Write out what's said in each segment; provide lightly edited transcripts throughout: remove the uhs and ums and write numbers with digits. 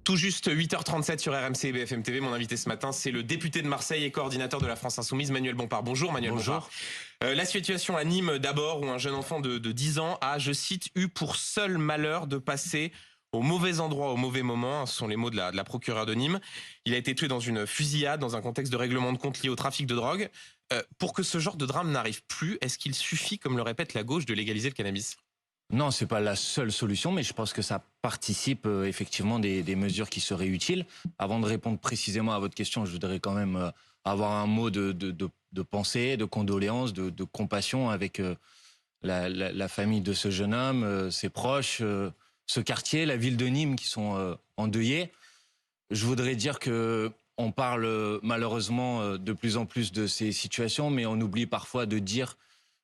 Tout juste 8h37 sur RMC et BFM TV. Mon invité ce matin, c'est le député de Marseille et coordinateur de la France Insoumise, Manuel Bompard. Bonjour Manuel Bompard. La situation à Nîmes d'abord, où un jeune enfant de 10 ans a, je cite, eu pour seul malheur de passer au mauvais endroit, au mauvais moment. Ce sont les mots de la procureure de Nîmes. Il a été tué dans une fusillade, dans un contexte de règlement de compte lié au trafic de drogue. Pour que ce genre de drame n'arrive plus, est-ce qu'il suffit, comme le répète la gauche, de légaliser le cannabis ? Non, c'est pas la seule solution, mais je pense que ça participe effectivement des mesures qui seraient utiles. Avant de répondre précisément à votre question, je voudrais quand même avoir un mot de pensée, de condoléances, de compassion avec la famille de ce jeune homme, ses proches, ce quartier, la ville de Nîmes qui sont endeuillés. Je voudrais dire que on parle malheureusement de plus en plus de ces situations, mais on oublie parfois de dire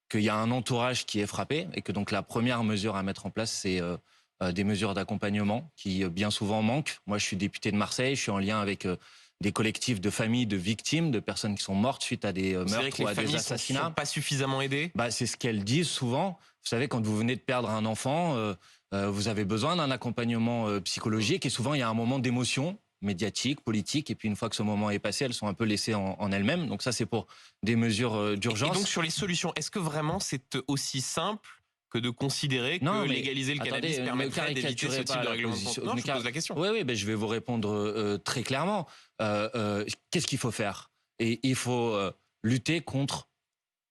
qu'il y a un entourage qui est frappé et que donc la première mesure à mettre en place, c'est des mesures d'accompagnement qui bien souvent manquent. Moi, je suis député de Marseille, je suis en lien avec des collectifs de familles de victimes, de personnes qui sont mortes suite à des meurtres ou à des assassinats. Les familles sont pas suffisamment aidées ? C'est ce qu'elles disent souvent. Vous savez, quand vous venez de perdre un enfant, vous avez besoin d'un accompagnement psychologique et souvent il y a un moment d'émotion médiatique, politique, et puis une fois que ce moment est passé, elles sont un peu laissées en elles-mêmes. Donc ça, c'est pour des mesures d'urgence. Et donc sur les solutions, est-ce que vraiment c'est aussi simple que de considérer que légaliser le cannabis permettrait d'éviter ce type de règlement de compte ? Non, je pose la question. Oui, je vais vous répondre très clairement. Qu'est-ce qu'il faut faire ? Et il faut lutter contre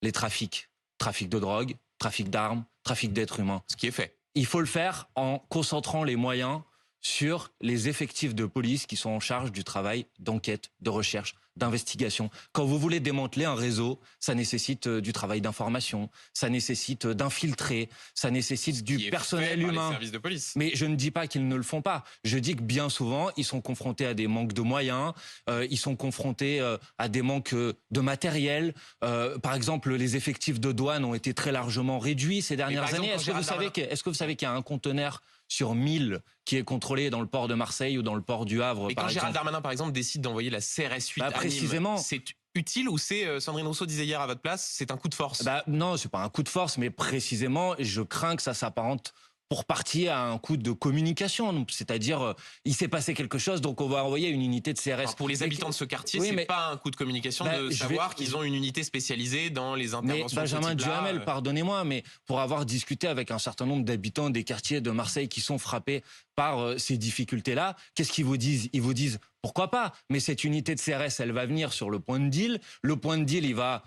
les trafics. Trafic de drogue, trafic d'armes, trafic d'êtres humains. Ce qui est fait. Il faut le faire en concentrant les moyens sur les effectifs de police qui sont en charge du travail d'enquête, de recherche, d'investigation. Quand vous voulez démanteler un réseau, ça nécessite du travail d'information, ça nécessite d'infiltrer, ça nécessite du personnel humain. Les services de police. Mais je ne dis pas qu'ils ne le font pas. Je dis que bien souvent, ils sont confrontés à des manques de moyens, ils sont confrontés à des manques de matériel. Par exemple, les effectifs de douane ont été très largement réduits ces dernières années. Est-ce que vous savez qu'il y a un conteneur sur 1000 qui est contrôlé dans le port de Marseille ou dans le port du Havre, et quand Gérald Darmanin, par exemple, décide d'envoyer la CRS 8 à Nîmes, c'est utile ou c'est, Sandrine Rousseau disait hier à votre place, c'est un coup de force ? Non, c'est pas un coup de force, mais précisément, je crains que ça s'apparente pour partie à un coup de communication. C'est-à-dire, il s'est passé quelque chose, donc on va envoyer une unité de CRS. Alors pour les habitants de ce quartier, c'est pas un coup de communication de savoir qu'ils ont une unité spécialisée dans les interventions de ce type-là. Benjamin Duhamel, pardonnez-moi, mais pour avoir discuté avec un certain nombre d'habitants des quartiers de Marseille qui sont frappés par ces difficultés-là, qu'est-ce qu'ils vous disent ? Ils vous disent, pourquoi pas ? Mais cette unité de CRS, elle va venir sur le point de deal. Le point de deal, il va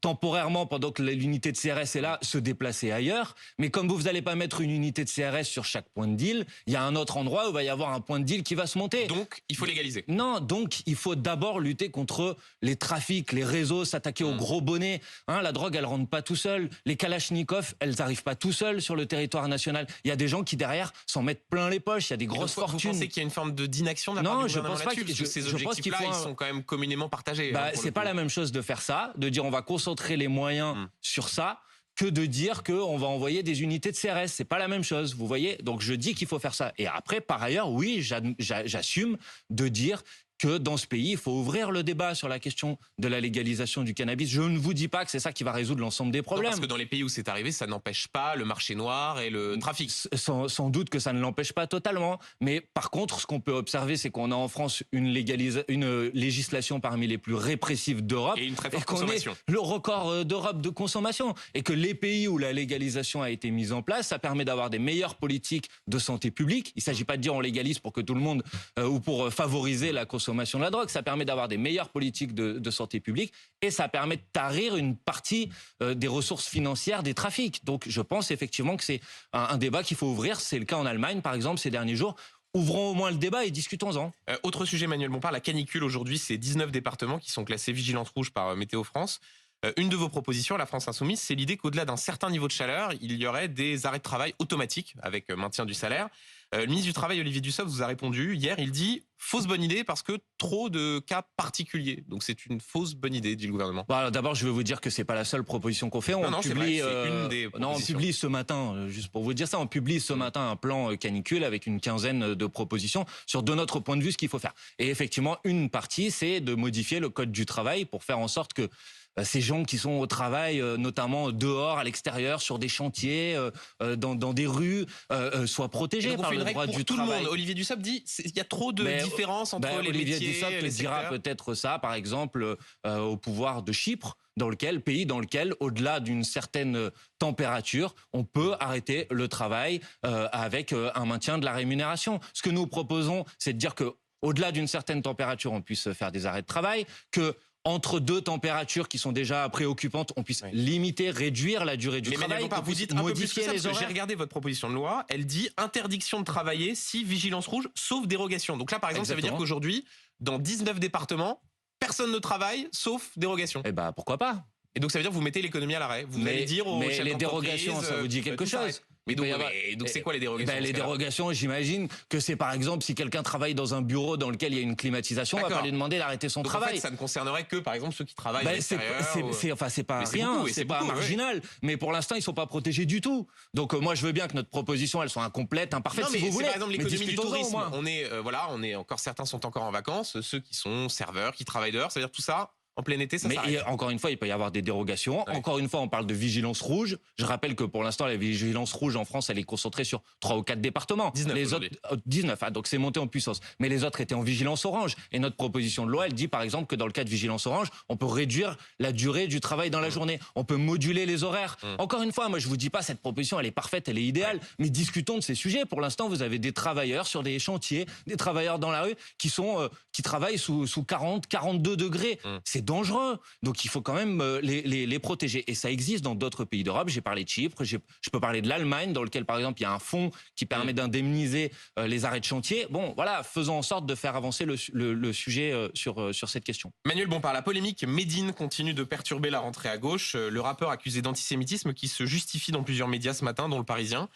temporairement, pendant que l'unité de CRS est là, se déplacer ailleurs. Mais comme vous n'allez pas mettre une unité de CRS sur chaque point de deal, il y a un autre endroit où il va y avoir un point de deal qui va se monter. Donc, il faut légaliser. Non, donc il faut d'abord lutter contre les trafics, les réseaux, s'attaquer aux gros bonnets. La drogue, elle rentre pas tout seul. Les kalachnikovs, elles n'arrivent pas tout seuls sur le territoire national. Il y a des gens qui, derrière, s'en mettent plein les poches. Il y a des grosses fortunes. Vous pensez qu'il y a une forme d'inaction de la part du gouvernement là-dessus ? Parce que ces objectifs-là, ils sont quand même communément partagés. C'est pas la même chose de faire ça, de dire on va concentrer les moyens sur ça, que de dire qu'on va envoyer des unités de CRS. C'est pas la même chose, vous voyez. Donc je dis qu'il faut faire ça. Et après, par ailleurs, oui, j'assume de dire que dans ce pays, il faut ouvrir le débat sur la question de la légalisation du cannabis. Je ne vous dis pas que c'est ça qui va résoudre l'ensemble des problèmes. Non, parce que dans les pays où c'est arrivé, ça n'empêche pas le marché noir et le trafic. Sans doute que ça ne l'empêche pas totalement. Mais par contre, ce qu'on peut observer, c'est qu'on a en France une législation parmi les plus répressives d'Europe. Et une très forte consommation. Le record d'Europe de consommation. Et que les pays où la légalisation a été mise en place, ça permet d'avoir des meilleures politiques de santé publique. Il ne s'agit pas de dire on légalise pour que tout le monde, ou pour favoriser la consommation de la drogue, ça permet d'avoir des meilleures politiques de santé publique et ça permet de tarir une partie des ressources financières des trafics. Donc je pense effectivement que c'est un débat qu'il faut ouvrir. C'est le cas en Allemagne, par exemple, ces derniers jours. Ouvrons au moins le débat et discutons-en. Autre sujet, Manuel Bompard, la canicule aujourd'hui, c'est 19 départements qui sont classés vigilance rouge par Météo France. Une de vos propositions à la France Insoumise, c'est l'idée qu'au-delà d'un certain niveau de chaleur, il y aurait des arrêts de travail automatiques avec maintien du salaire. Le ministre du Travail, Olivier Dussopt, vous a répondu hier. Il dit fausse bonne idée parce que trop de cas particuliers. Donc c'est une fausse bonne idée, dit le gouvernement. Bon, d'abord, je vais vous dire que c'est pas la seule proposition qu'on fait. Non, c'est vrai, c'est une des propositions. On publie ce matin, juste pour vous dire ça, on publie ce matin un plan canicule avec une quinzaine de propositions sur, de notre point de vue, ce qu'il faut faire. Et effectivement, une partie, c'est de modifier le code du travail pour faire en sorte que ces gens qui sont au travail, notamment dehors, à l'extérieur, sur des chantiers, dans des rues, soient protégés par le droit du travail. Tout le monde. Olivier Dussopt dit qu'il y a trop de différences entre les Olivier métiers. Olivier Dussopt dira peut-être ça, par exemple, au pouvoir de Chypre, pays dans lequel, au-delà d'une certaine température, on peut arrêter le travail avec un maintien de la rémunération. Ce que nous proposons, c'est de dire que, au-delà d'une certaine température, on puisse faire des arrêts de travail, que entre deux températures qui sont déjà préoccupantes, on puisse limiter, réduire la durée du travail. Mais vous dites un peu plus que ça, parce que j'ai regardé votre proposition de loi, elle dit interdiction de travailler si vigilance rouge, sauf dérogation. Donc là, par exemple, ça veut dire qu'aujourd'hui, dans 19 départements, personne ne travaille, sauf dérogation. Eh ben, pourquoi pas? Et donc ça veut dire que vous mettez l'économie à l'arrêt. Vous allez dire aux chefs les dérogations, ça vous dit quelque chose? Donc c'est quoi les dérogations? Les dérogations, j'imagine que c'est par exemple si quelqu'un travaille dans un bureau dans lequel il y a une climatisation, on va pas lui demander d'arrêter son travail. En fait, ça ne concernerait que par exemple ceux qui travaillent à l'extérieur. C'est pas rien, c'est pas marginal. Mais pour l'instant, ils sont pas protégés du tout. Donc moi, je veux bien que notre proposition, elle soit incomplète, imparfaite, si vous voulez. Par exemple, l'économie du tourisme. On est encore, certains sont encore en vacances, ceux qui sont serveurs, qui travaillent dehors, c'est-à-dire tout ça. En plein été, ça s'arrête. Encore une fois, il peut y avoir des dérogations. Ouais. Encore une fois, on parle de vigilance rouge. Je rappelle que pour l'instant, la vigilance rouge en France, elle est concentrée sur 3 ou 4 départements. 19 les autres, 19, donc c'est monté en puissance. Mais les autres étaient en vigilance orange. Et notre proposition de loi, elle dit par exemple que dans le cas de vigilance orange, on peut réduire la durée du travail dans la journée. On peut moduler les horaires. Encore une fois, moi, je vous dis pas cette proposition, elle est parfaite, elle est idéale. Mais discutons de ces sujets. Pour l'instant, vous avez des travailleurs sur des chantiers, des travailleurs dans la rue qui travaillent sous 40, 42 degrés. C'est dangereux. Donc il faut quand même les protéger. Et ça existe dans d'autres pays d'Europe. J'ai parlé de Chypre, je peux parler de l'Allemagne, dans lequel, par exemple, il y a un fonds qui permet d'indemniser les arrêts de chantier. Bon, voilà, faisons en sorte de faire avancer le sujet sur cette question. Manuel Bompard, la polémique Médine continue de perturber la rentrée à gauche. Le rappeur accusé d'antisémitisme qui se justifie dans plusieurs médias ce matin, dont Le Parisien,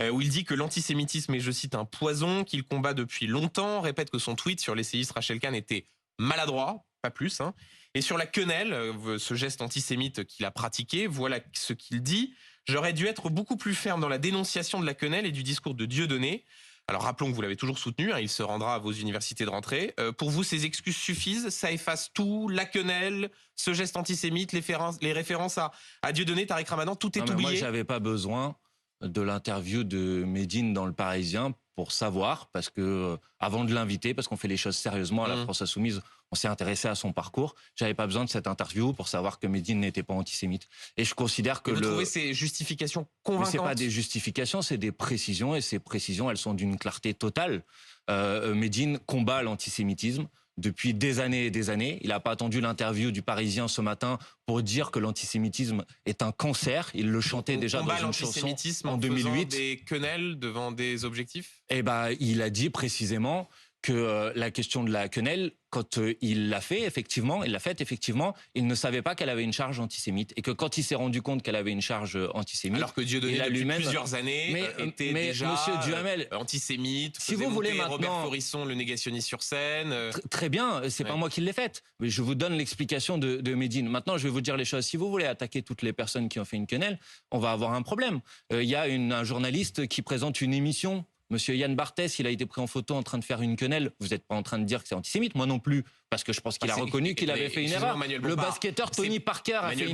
où il dit que l'antisémitisme est, je cite, un poison qu'il combat depuis longtemps, répète que son tweet sur l'essayiste Rachel Kahn était maladroit, pas plus, hein. Et sur la quenelle, ce geste antisémite qu'il a pratiqué, voilà ce qu'il dit. J'aurais dû être beaucoup plus ferme dans la dénonciation de la quenelle et du discours de Dieudonné. Alors rappelons que vous l'avez toujours soutenu, hein, il se rendra à vos universités de rentrée. Pour vous, ces excuses suffisent? Ça efface tout, la quenelle, ce geste antisémite, les références à Dieudonné, Tariq Ramadan, tout est oublié? Moi, j'avais pas besoin de l'interview de Médine dans Le Parisien pour savoir, parce que avant de l'inviter, parce qu'on fait les choses sérieusement à la France Insoumise, on s'est intéressé à son parcours. J'avais pas besoin de cette interview pour savoir que Médine n'était pas antisémite. Et je considère que vous trouvez ces justifications convaincantes? Mais c'est pas des justifications, c'est des précisions, et ces précisions, elles sont d'une clarté totale. Médine combat l'antisémitisme depuis des années et des années. Il n'a pas attendu l'interview du Parisien ce matin pour dire que l'antisémitisme est un cancer. Il le chantait déjà dans une chanson en 2008. Des quenelles devant des objectifs? Eh ben, il a dit précisément que la question de la quenelle, quand il l'a faite, effectivement, il ne savait pas qu'elle avait une charge antisémite. Et que quand il s'est rendu compte qu'elle avait une charge antisémite... Alors que Dieudonné, depuis plusieurs années, était déjà Monsieur Duhamel, antisémite, si vous voulez maintenant, Robert Florisson, le négationniste sur scène... Très bien, c'est pas moi qui l'ai faite. Mais je vous donne l'explication de Médine. Maintenant, je vais vous dire les choses. Si vous voulez attaquer toutes les personnes qui ont fait une quenelle, on va avoir un problème. Il y a un journaliste qui présente une émission... Monsieur Yann Barthès, il a été pris en photo en train de faire une quenelle. Vous n'êtes pas en train de dire que c'est antisémite, moi non plus, parce que je pense qu'il a reconnu qu'il avait fait une erreur. Le basketteur Tony Parker a fait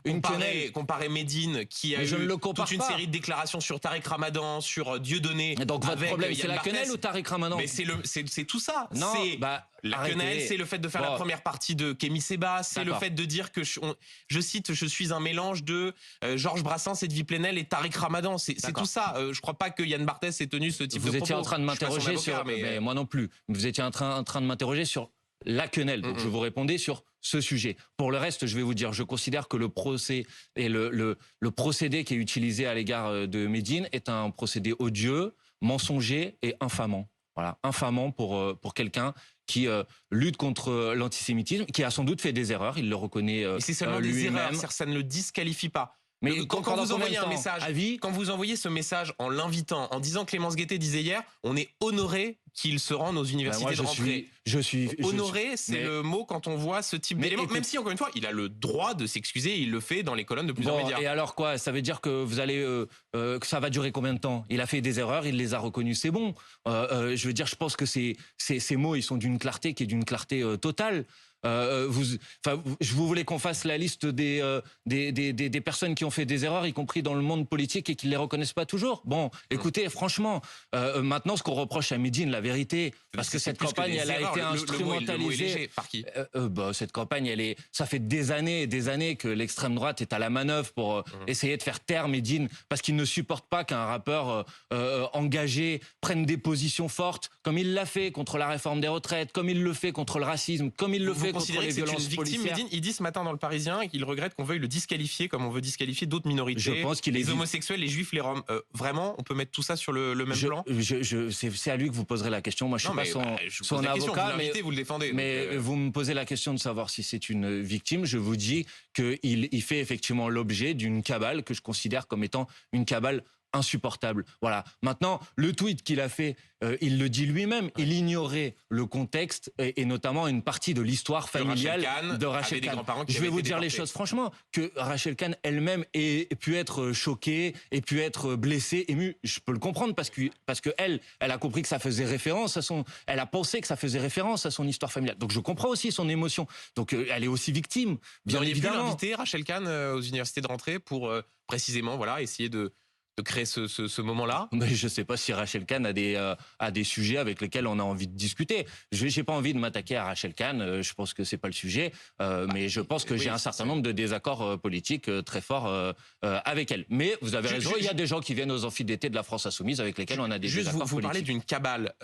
une quenelle. Comparer Médine, qui a eu toute une série de déclarations sur Tariq Ramadan, sur Dieudonné. Donc votre problème, c'est la quenelle ou Tariq Ramadan? Mais c'est tout ça. Non, la quenelle, c'est le fait de faire la première partie de Kémy Séba, c'est le fait de dire que, je cite, je suis un mélange de Georges Brassens et de Plenel et Tariq Ramadan. C'est tout ça. Je crois pas que Yann Barthès ait tenu ce type de propos. Vous étiez en train de m'interroger sur... Mais moi non plus. Vous étiez en train de m'interroger sur la quenelle. Donc je vous répondais sur ce sujet. Pour le reste, je vais vous dire, je considère que le procès et le procédé qui est utilisé à l'égard de Médine est un procédé odieux, mensonger et infamant. Voilà, infamant pour quelqu'un qui lutte contre l'antisémitisme, qui a sans doute fait des erreurs, il le reconnaît lui-même. C'est seulement des erreurs, ça ne le disqualifie pas. Mais quand vous envoyez quand vous envoyez ce message en l'invitant, en disant Clémence Guettet disait hier, on est honoré qu'il se rende aux universités de rentrée. Honoré, c'est le mot quand on voit ce type d'éléments. Même si, encore une fois, il a le droit de s'excuser, il le fait dans les colonnes de plusieurs médias. Et alors quoi? Ça veut dire que vous allez, que ça va durer combien de temps? Il a fait des erreurs, il les a reconnues, c'est bon. Je veux dire, je pense que ces mots, ils sont d'une clarté qui est d'une clarté totale. Vous voulez qu'on fasse la liste des personnes qui ont fait des erreurs, y compris dans le monde politique, et qui ne les reconnaissent pas toujours? Bon, écoutez, franchement, maintenant, ce qu'on reproche à Médine, la vérité, parce que cette campagne, elle a été instrumentalisée. Par qui? Cette campagne, ça fait des années et des années que l'extrême droite est à la manœuvre pour essayer de faire taire Médine, parce qu'il ne supporte pas qu'un rappeur engagé prenne des positions fortes, comme il l'a fait contre la réforme des retraites, comme il le fait contre le racisme, comme il le fait contre les violences policières. Il dit ce matin dans le Parisien qu'il regrette qu'on veuille le disqualifier comme on veut disqualifier d'autres minorités. Je pense qu'il les homosexuels, les juifs, les roms. Vraiment, on peut mettre tout ça sur le même plan? C'est à lui que vous poserez la question. Moi, je suis pas son avocat, vous le défendez. Mais vous me posez la question de savoir si c'est une victime. Je vous dis qu'il fait effectivement l'objet d'une cabale que je considère comme étant une cabale insupportable. Voilà. Maintenant, le tweet qu'il a fait, il le dit lui-même, il ignorait le contexte et notamment une partie de l'histoire familiale de Rachel Kahn. Je vais vous dire les choses franchement, que Rachel Kahn elle-même ait pu être choquée, ait pu être blessée, émue. Je peux le comprendre parce que elle a compris que ça faisait référence elle a pensé que ça faisait référence à son histoire familiale. Donc je comprends aussi son émotion. Donc elle est aussi victime. Bien évidemment. Vous auriez pu l'inviter, Rachel Kahn, aux universités de rentrée pour précisément, essayer de créer ce moment-là? Mais je ne sais pas si Rachel Kahn a des sujets avec lesquels on a envie de discuter. Je n'ai pas envie de m'attaquer à Rachel Kahn, je pense que ce n'est pas le sujet, mais je pense que j'ai un certain nombre de désaccords politiques très forts avec elle. Mais vous avez raison, il y a des gens qui viennent aux amphis d'été de la France Insoumise avec lesquels on a des désaccords politiques. Vous parlez d'une cabale.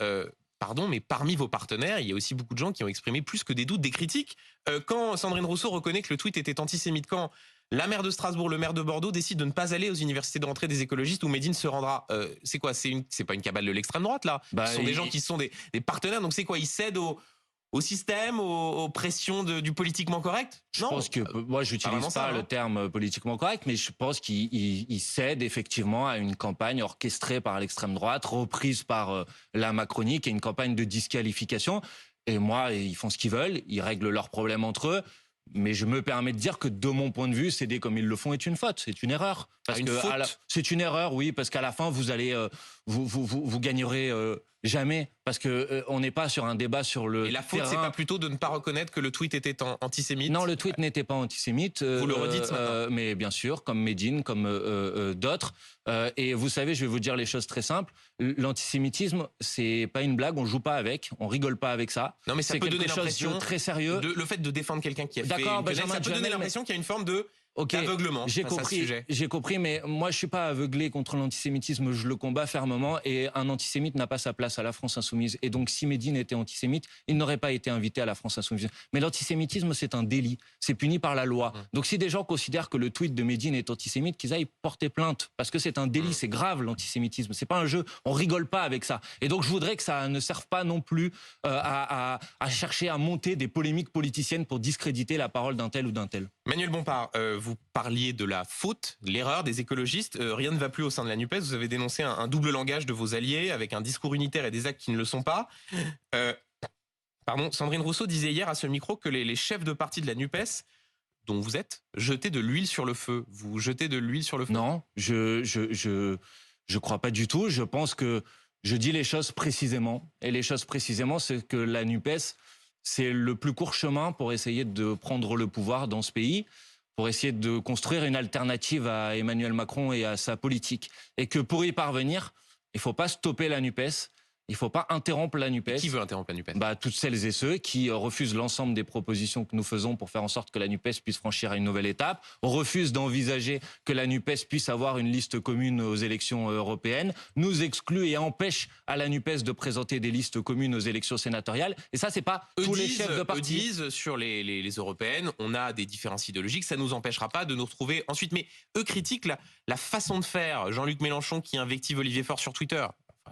Pardon, mais parmi vos partenaires, il y a aussi beaucoup de gens qui ont exprimé plus que des doutes, des critiques. Quand Sandrine Rousseau reconnaît que le tweet était antisémite, quand la maire de Strasbourg, le maire de Bordeaux décident de ne pas aller aux universités de rentrée des écologistes où Médine se rendra. C'est quoi? C'est pas une cabale de l'extrême droite, là? Ce sont des gens qui sont des partenaires. Donc c'est quoi? Ils cèdent au système, aux pressions du politiquement correct? Je pense que moi, je n'utilise pas le terme politiquement correct, mais je pense qu'il cède effectivement à une campagne orchestrée par l'extrême droite, reprise par la Macronie, qui est une campagne de disqualification. Et moi, ils font ce qu'ils veulent, ils règlent leurs problèmes entre eux. Mais je me permets de dire que de mon point de vue, céder comme ils le font est une faute, c'est une erreur. C'est une erreur, oui, parce qu'à la fin, vous allez, vous gagnerez jamais, parce que on n'est pas sur un débat sur le. Et la faute, c'est pas plutôt de ne pas reconnaître que le tweet était antisémite? Non, le tweet n'était pas antisémite. Vous le redites ce matin. Mais bien sûr, comme Médine, comme d'autres. Et vous savez, je vais vous dire les choses très simples. L'antisémitisme, c'est pas une blague, on joue pas avec, on rigole pas avec ça. Non, mais ça peut donner l'impression très sérieux. Le fait de défendre quelqu'un qui a fait une querelle, ça peut donner l'impression qu'il y a une forme d'aveuglement. J'ai compris, mais moi je suis pas aveuglé contre l'antisémitisme, je le combats fermement et un antisémite n'a pas sa place à la France Insoumise. Et donc si Médine était antisémite, il n'aurait pas été invité à la France Insoumise. Mais l'antisémitisme, c'est un délit, c'est puni par la loi. Donc si des gens considèrent que le tweet de Médine est antisémite, qu'ils aillent porter plainte, parce que c'est un délit, c'est grave l'antisémitisme, c'est pas un jeu, on rigole pas avec ça. Et donc je voudrais que ça ne serve pas non plus à chercher à monter des polémiques politiciennes pour discréditer la parole d'un tel ou d'un tel. Manuel Bompard, vous parliez de la faute, l'erreur des écologistes. Rien ne va plus au sein de la NUPES. Vous avez dénoncé un double langage de vos alliés avec un discours unitaire et des actes qui ne le sont pas. Sandrine Rousseau disait hier à ce micro que les chefs de parti de la NUPES, dont vous êtes, jetaient de l'huile sur le feu. Vous jetez de l'huile sur le feu? Non, je crois pas du tout. Je pense que je dis les choses précisément. Et les choses précisément, c'est que la NUPES, c'est le plus court chemin pour essayer de prendre le pouvoir dans ce pays, pour essayer de construire une alternative à Emmanuel Macron et à sa politique. Et que pour y parvenir, il ne faut pas stopper la NUPES, il ne faut pas interrompre la NUPES. Qui veut interrompre la NUPES? Toutes celles et ceux qui refusent l'ensemble des propositions que nous faisons pour faire en sorte que la NUPES puisse franchir à une nouvelle étape, refusent d'envisager que la NUPES puisse avoir une liste commune aux élections européennes, nous excluent et empêchent à la NUPES de présenter des listes communes aux élections sénatoriales. Et ça, c'est pas tous les chefs de parti. Eux disent sur les européennes, on a des différences idéologiques, ça nous empêchera pas de nous retrouver ensuite. Mais eux critiquent la façon de faire. Jean-Luc Mélenchon qui invective Olivier Faure sur Twitter.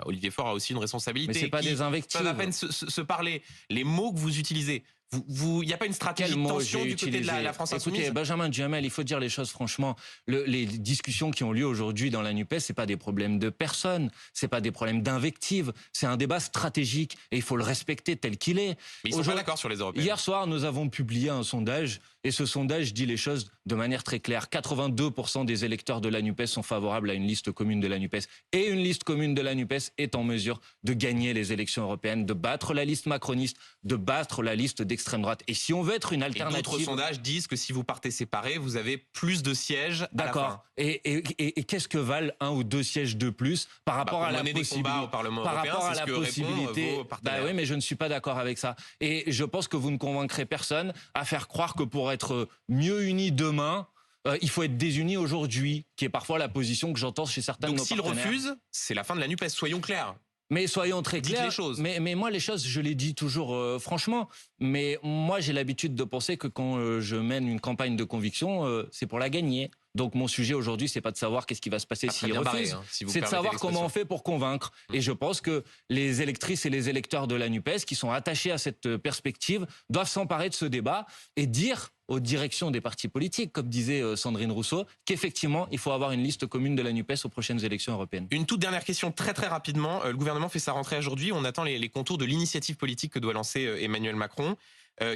Olivier Faure a aussi une responsabilité. Mais c'est pas des invectives. Peuvent à peine se parler. Les mots que vous utilisez, Il n'y a pas une stratégie de tension du côté de la France Insoumise? Écoutez, Benjamin Duhamel, il faut dire les choses franchement. Les discussions qui ont lieu aujourd'hui dans la NUPES, c'est pas des problèmes de personnes, c'est pas des problèmes d'invective, c'est un débat stratégique et il faut le respecter tel qu'il est. Mais ils sont pas d'accord sur les européennes. Hier soir, nous avons publié un sondage et ce sondage dit les choses de manière très claire. 82% des électeurs de la NUPES sont favorables à une liste commune de la NUPES et une liste commune de la NUPES est en mesure de gagner les élections européennes, de battre la liste macroniste, de battre la liste d'extrême droite. Et si on veut être une alternative... Et d'autres sondages disent que si vous partez séparés, vous avez plus de sièges à la fin. D'accord. Et qu'est-ce que valent 1 ou 2 sièges de plus par rapport à la possibilité au Parlement européen, par rapport à la possibilité. Oui, mais je ne suis pas d'accord avec ça. Et je pense que vous ne convaincrez personne à faire croire que pour être mieux unis demain, il faut être désunis aujourd'hui, qui est parfois la position que j'entends chez certains de nos partenaires. Donc s'ils refusent, c'est la fin de la NUPES, soyons clairs. Mais soyons très clairs. Dites les choses. Mais moi, les choses, je les dis toujours franchement. Mais moi, j'ai l'habitude de penser que quand je mène une campagne de conviction, c'est pour la gagner. Donc mon sujet aujourd'hui, c'est pas de savoir qu'est-ce qui va se passer s'ils refusent, c'est de savoir comment on fait pour convaincre. Et je pense que les électrices et les électeurs de la NUPES qui sont attachés à cette perspective doivent s'emparer de ce débat et dire aux directions des partis politiques, comme disait Sandrine Rousseau, qu'effectivement, il faut avoir une liste commune de la NUPES aux prochaines élections européennes. Une toute dernière question, très très rapidement. Le gouvernement fait sa rentrée aujourd'hui. On attend les contours de l'initiative politique que doit lancer Emmanuel Macron,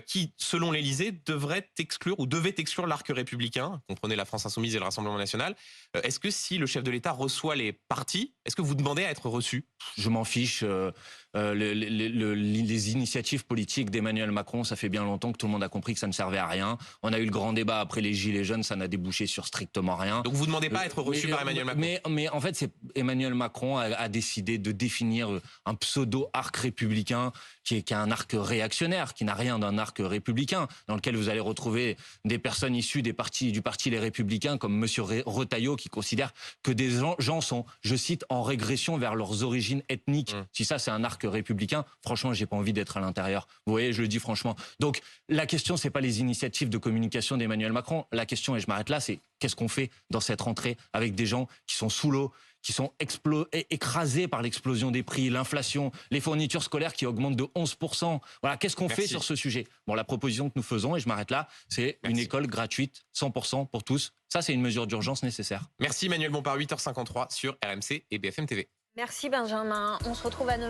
qui, selon l'Élysée, devait exclure l'arc républicain, comprenez la France Insoumise et le Rassemblement National. Est-ce que si le chef de l'État reçoit les partis, est-ce que vous demandez à être reçu? Je m'en fiche. Les initiatives politiques d'Emmanuel Macron, ça fait bien longtemps que tout le monde a compris que ça ne servait à rien. On a eu le grand débat après les Gilets jaunes, ça n'a débouché sur strictement rien. Donc vous ne demandez pas à être reçu par Emmanuel Macron? Mais en fait, Emmanuel Macron a décidé de définir un pseudo-arc républicain qui est un arc réactionnaire, qui n'a rien d'un arc républicain, dans lequel vous allez retrouver des personnes issues du parti Les Républicains, comme Monsieur Retailleau, qui considère que des gens sont, je cite, en régression vers leurs origines ethniques. Si ça, c'est un arc républicain, franchement, j'ai pas envie d'être à l'intérieur. Vous voyez, je le dis franchement. Donc, la question, c'est pas les initiatives de communication d'Emmanuel Macron. La question, et je m'arrête là, c'est qu'est-ce qu'on fait dans cette rentrée avec des gens qui sont sous l'eau, qui sont écrasés par l'explosion des prix, l'inflation, les fournitures scolaires qui augmentent de 11%. Voilà, qu'est-ce qu'on fait sur ce sujet? Bon, la proposition que nous faisons, et je m'arrête là, c'est une école gratuite, 100% pour tous. Ça, c'est une mesure d'urgence nécessaire. Merci Manuel Bompard, 8h53 sur RMC et BFM TV. Merci Benjamin. On se retrouve à 9h.